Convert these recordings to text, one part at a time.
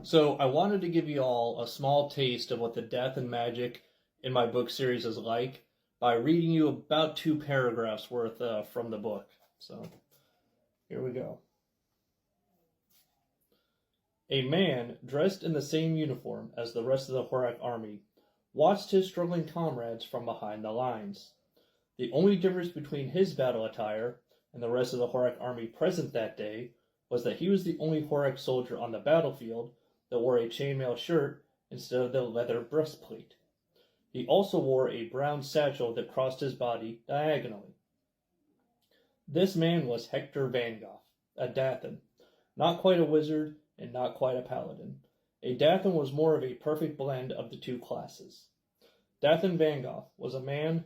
So I wanted to give you all a small taste of what the Dathen Magic in my book series is like by reading you about 2 paragraphs worth from the book. So here we go. A man dressed in the same uniform as the rest of the Horak army watched his struggling comrades from behind the lines. The only difference between his battle attire and the rest of the Horak army present that day was that he was the only Horak soldier on the battlefield that wore a chainmail shirt instead of the leather breastplate. He also wore a brown satchel that crossed his body diagonally. This man was Hector Vangoff, a Dathen, not quite a wizard and not quite a paladin. A Dathen was more of a perfect blend of the 2 classes. Dathen Vangoff was a man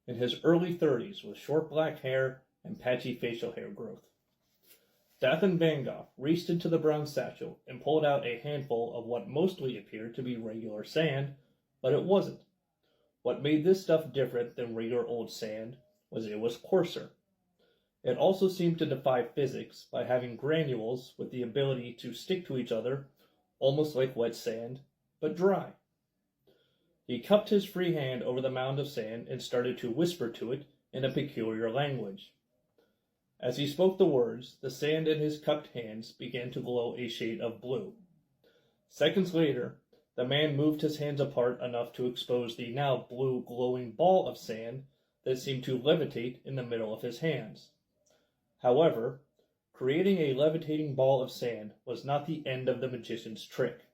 in his early 30s with short black hair and patchy facial hair growth. Dathen Vangoff reached into the brown satchel and pulled out a handful of what mostly appeared to be regular sand, but it wasn't. What made this stuff different than regular old sand was it was coarser. It also seemed to defy physics by having granules with the ability to stick to each other, almost like wet sand, but dry. He cupped his free hand over the mound of sand and started to whisper to it in a peculiar language. As he spoke the words, the sand in his cupped hands began to glow a shade of blue. Seconds later, the man moved his hands apart enough to expose the now blue glowing ball of sand that seemed to levitate in the middle of his hands. However, creating a levitating ball of sand was not the end of the magician's trick.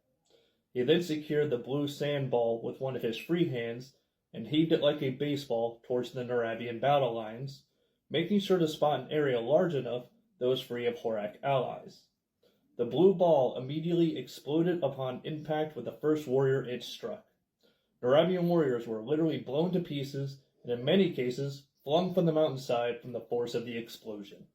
He then secured the blue sand ball with one of his free hands and heaved it like a baseball towards the Naravian battle lines, making sure to spot an area large enough that was free of Horak allies. The blue ball immediately exploded upon impact with the first warrior it struck. Naravian warriors were literally blown to pieces and in many cases flung from the mountainside from the force of the explosion.